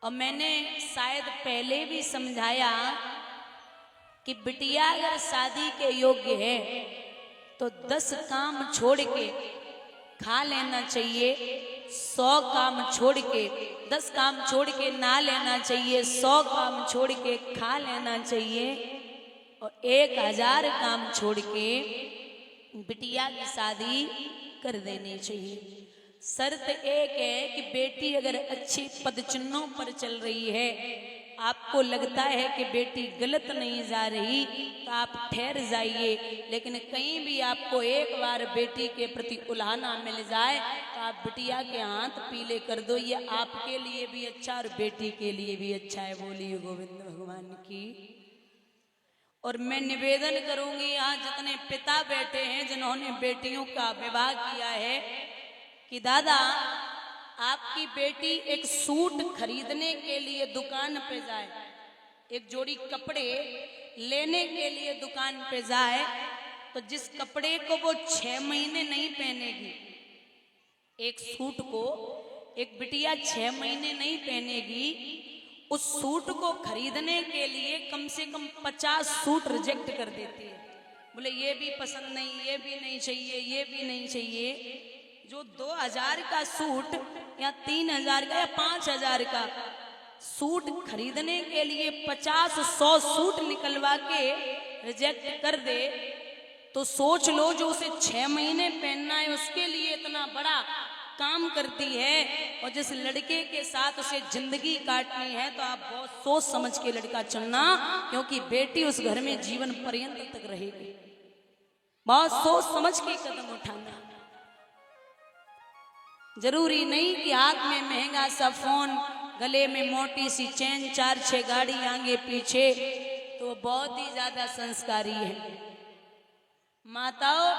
और मैंने शायद पहले भी समझाया कि बिटिया अगर शादी के योग्य है तो 10 काम छोड़ के खा लेना चाहिए, 100 काम छोड़ के 10 काम छोड़ के ना लेना चाहिए, 100 काम छोड़ के खा लेना चाहिए और 1000 काम छोड़ के बिटिया की शादी कर देनी चाहिए। शर्त एक है कि बेटी अगर अच्छे पद चिन्हों पर चल रही है, आपको लगता है कि बेटी गलत नहीं जा रही तो आप ठहर जाइए, लेकिन कहीं भी आपको एक बार बेटी के प्रति उल्हाना मिल जाए तो आप बिटिया के हाथ पीले कर दो। ये आपके लिए भी अच्छा और बेटी के लिए भी अच्छा है। बोलिए गोविंद भगवान की। और मैं निवेदन करूंगी, यहाँ जितने पिता बैठे हैं जिन्होंने बेटियों का विवाह किया है, कि दादा आपकी बेटी एक सूट खरीदने के लिए दुकान पे जाए, एक जोड़ी कपड़े लेने के लिए दुकान पे जाए, तो जिस कपड़े को वो 6 महीने नहीं पहनेगी, एक सूट को एक बिटिया 6 महीने नहीं पहनेगी, उस सूट को खरीदने के लिए कम से कम 50 सूट रिजेक्ट कर देती है। बोले ये भी पसंद नहीं, ये भी नहीं चाहिए, ये भी नहीं चाहिए। जो 2000 का सूट या 3000 का या 5000 का सूट खरीदने के लिए 50-100 सूट निकलवा के रिजेक्ट कर दे, तो सोच लो जो उसे 6 महीने पहनना है उसके लिए इतना बड़ा काम करती है, और जिस लड़के के साथ उसे जिंदगी काटनी है तो आप बहुत सोच समझ के लड़का चुनना, क्योंकि बेटी उस घर में जीवन पर्यंत तक रहेगी। बहुत सोच समझ के कदम उठाना। जरूरी नहीं कि हाथ में महंगा सा फोन, गले में मोटी सी चेन, 4-6 गाड़ी आगे पीछे, तो बहुत ही ज्यादा संस्कारी है। माताओं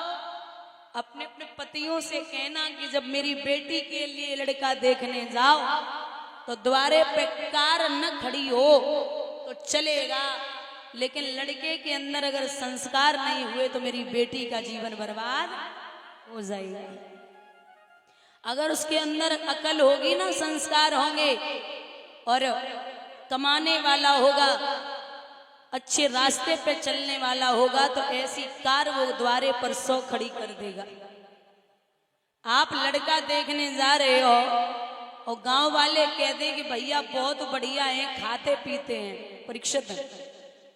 अपने अपने पतियों से कहना कि जब मेरी बेटी के लिए लड़का देखने जाओ तो द्वारे पे कार न खड़ी हो तो चलेगा, लेकिन लड़के के अंदर अगर संस्कार नहीं हुए तो मेरी बेटी का जीवन बर्बाद हो जाएगा। अगर उसके अंदर अकल होगी ना, संस्कार होंगे और कमाने वाला होगा, अच्छे रास्ते पे चलने वाला होगा, तो ऐसी कार वो द्वारे पर 100 खड़ी कर देगा। आप लड़का देखने जा रहे हो और गांव वाले कह दें कि भैया बहुत बढ़िया है, खाते पीते हैं, परीक्षित है,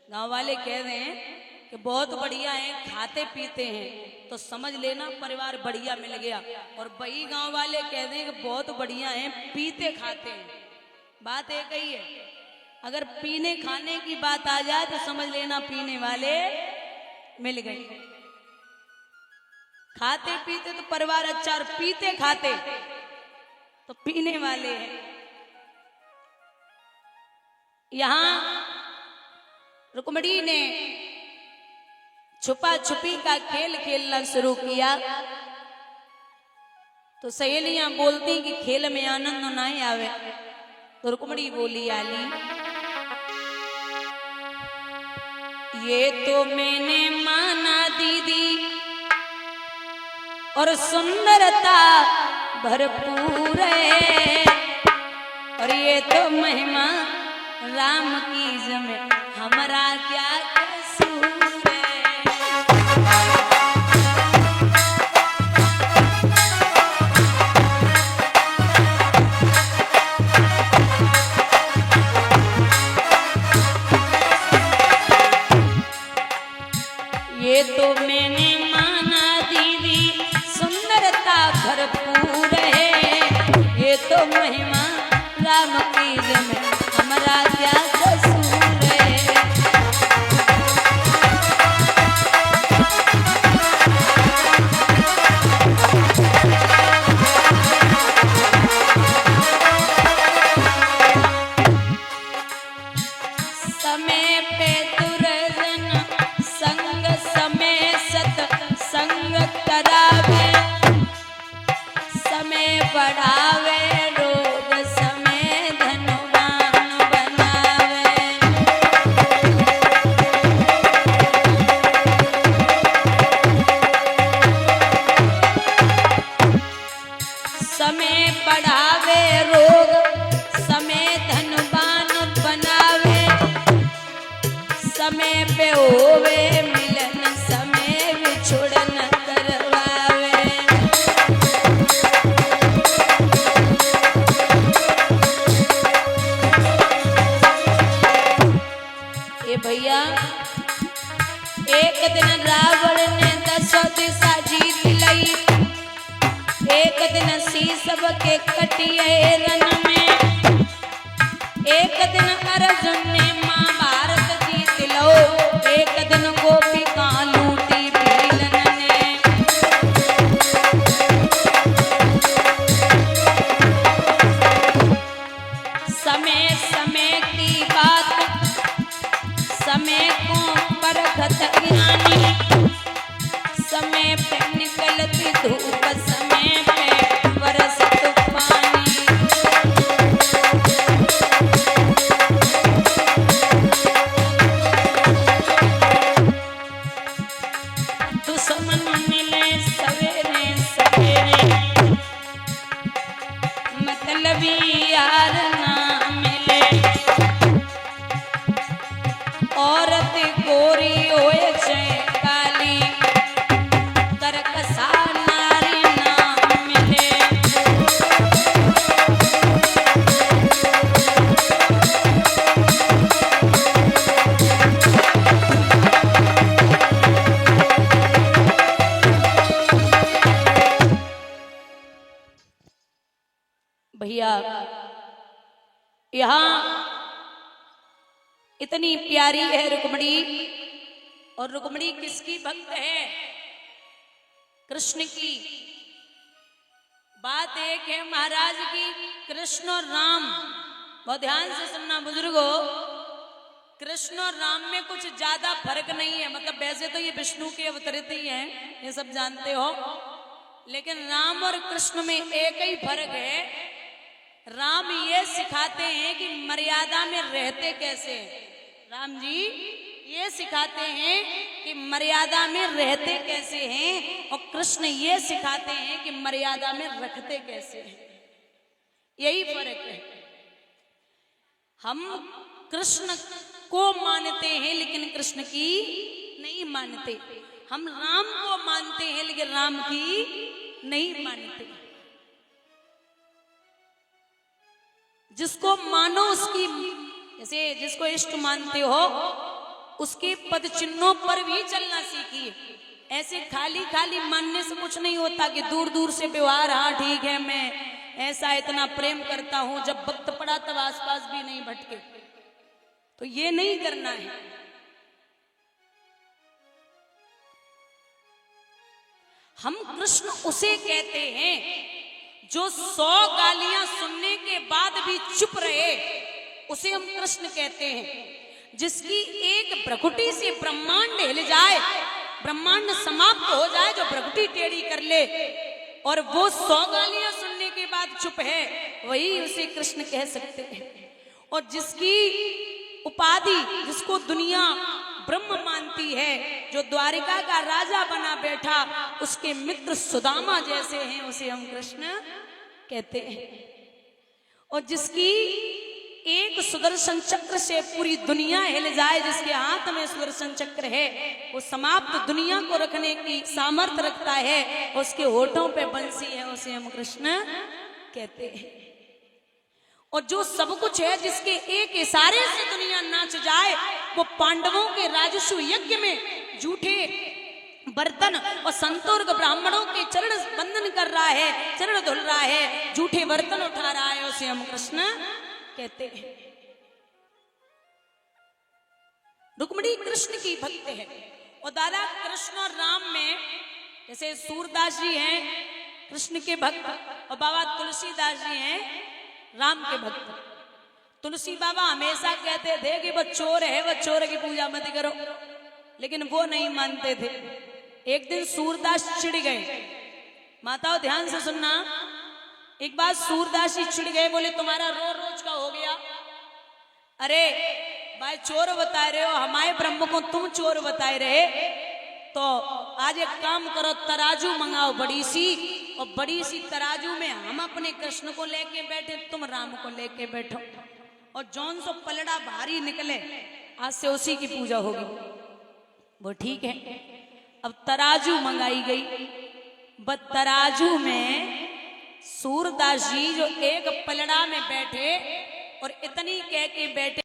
गांव वाले कह रहे हैं कि बहुत बढ़िया है, खाते पीते हैं, तो समझ लेना परिवार बढ़िया मिल गया। और वही गांव वाले कह दें कि बहुत बढ़िया है, पीते खाते हैं, बात एक ही है। अगर पीने खाने की बात आ जाए तो समझ लेना पीने वाले मिल गए। खाते पीते तो परिवार अच्छा, और पीते खाते तो पीने वाले हैं। यहां रुक्मणी ने छुपा छुपी का खेल खेलना शुरू किया, तो सहेलियां बोलती कि खेल में आनंद नहीं आवे, तो रुक्मणी बोली आली, ये तो मैंने माना दीदी और सुंदरता भरपूर है, और ये तो महिमा राम की जमे, हमारा क्या कसूर है। ये तो मैंने माना दीदी सुंदरता भरपूर है, ये तो महिमा राम की जमे, हमारा क्या कसूर है। समय पे दुर्जन संग, समय सत संग करावे, समय बढ़ावे रोग, समय धनवान बनावे। के होवे मिलन समय बिछुड़ न करवावे। ए भैया एक दिन रावण ने 10 दिशा जीत लई, एक दिन शीशब के कटिए रन में, एक दिन अर्जुन ने महाभारत जीत लो, एक दिन गोपिका लूटी भीलन ने। समय समय की बात समय को परखत ज्ञानी, समय पे निकलती धूप समय पे बरसत पानी। दुश्मन मिले सवेरे सवेरे, मतलबी यार ना मिले। औरत गोरी होए चाहे काली, करकसा नारी ना मिले। भैया यहाँ इतनी प्यारी है रुक्मणी, और रुक्मणी किसकी भक्त है? कृष्ण की। बात एक है महाराज की, कृष्ण और राम, बहुत ध्यान से सुनना बुजुर्गो, कृष्ण और राम में कुछ ज्यादा फर्क नहीं है। मतलब वैसे तो ये विष्णु के अवतरित ही हैं, ये सब जानते हो, लेकिन राम और कृष्ण में एक ही फर्क है। राम ये सिखाते हैं कि मर्यादा में रहते कैसे हैं। राम जी ये सिखाते हैं कि मर्यादा में रहते कैसे हैं, और कृष्ण ये सिखाते हैं कि मर्यादा में रखते कैसे हैं। यही फर्क है। हम कृष्ण को मानते हैं लेकिन कृष्ण की नहीं मानते। हम राम को मानते हैं लेकिन राम की नहीं मानते। जिसको मानो उसकी, जैसे जिसको इष्ट मानते हो उसके पद चिन्हों पर भी चलना सीखिए। ऐसे खाली खाली मानने से कुछ नहीं होता कि दूर दूर से व्यवहार, हाँ ठीक है मैं ऐसा इतना प्रेम करता हूं, जब वक्त पड़ा तब आसपास भी नहीं भटके, तो ये नहीं करना है। हम कृष्ण उसे कहते हैं जो 100 गालियां सुनने के बाद भी चुप रहे, उसे हम कृष्ण कहते हैं। जिसकी एक भ्रकुटी से ब्रह्मांड हिल जाए, ब्रह्मांड समाप्त हो जाए, जो भ्रकुटी टेढ़ी कर ले और वो 100 गालियां सुनने के बाद चुप है, वही उसे कृष्ण कह सकते हैं। और जिसकी उपाधि, जिसको दुनिया ब्रह्म मानती है, जो द्वारिका का राजा बना बैठा, उसके मित्र सुदामा जैसे हैं, उसे हम कृष्ण कहते हैं। और जिसकी एक सुदर्शन चक्र से पूरी दुनिया हिल जाए, जिसके हाथ में सुदर्शन चक्र है, वो समाप्त दुनिया को रखने की सामर्थ्य रखता है, उसके होठों पे बंसी है, उसे हम कृष्ण कहते हैं। और जो सब कुछ है, जिसके एक इशारे से दुनिया नाच जाए, वो पांडवों के राजस्व यज्ञ में झूठे बर्तन और संतोर्ग ब्राह्मणों के चरण बंधन कर रहा है, चरण धुल रहा है, झूठे बर्तन उठा रहा है, उसे हम कृष्ण कहते हैं। रुक्मिणी कृष्ण की भक्त है। और दादा कृष्ण और राम में जैसे सूरदास जी हैं कृष्ण के भक्त, और बाबा तुलसीदास जी हैं राम के भक्त। तुलसी बाबा हमेशा कहते थे कि वो चोर है, वो चोर की पूजा मत करो, लेकिन वो नहीं मानते थे। एक दिन सूरदास चिढ़ गए। माताओं ध्यान से सुनना, एक बार सूरदास जी चिढ़ गए, बोले तुम्हारा रोज रोज का हो गया। अरे भाई चोर बता रहे हो, हमारे ब्रह्म को तुम चोर बताए रहे, तो आज एक काम करो, तराजू मंगाओ बड़ी सी, और बड़ी सी तराजू में हम अपने कृष्ण को लेके बैठे, तुम राम को लेके बैठो, और जौन सो पलड़ा भारी निकले आज से उसी की पूजा होगी। वो ठीक है। अब तराजू मंगाई गई, बस तराजू में सूरदास जी जो एक पलड़ा में बैठे और इतनी कह के बैठे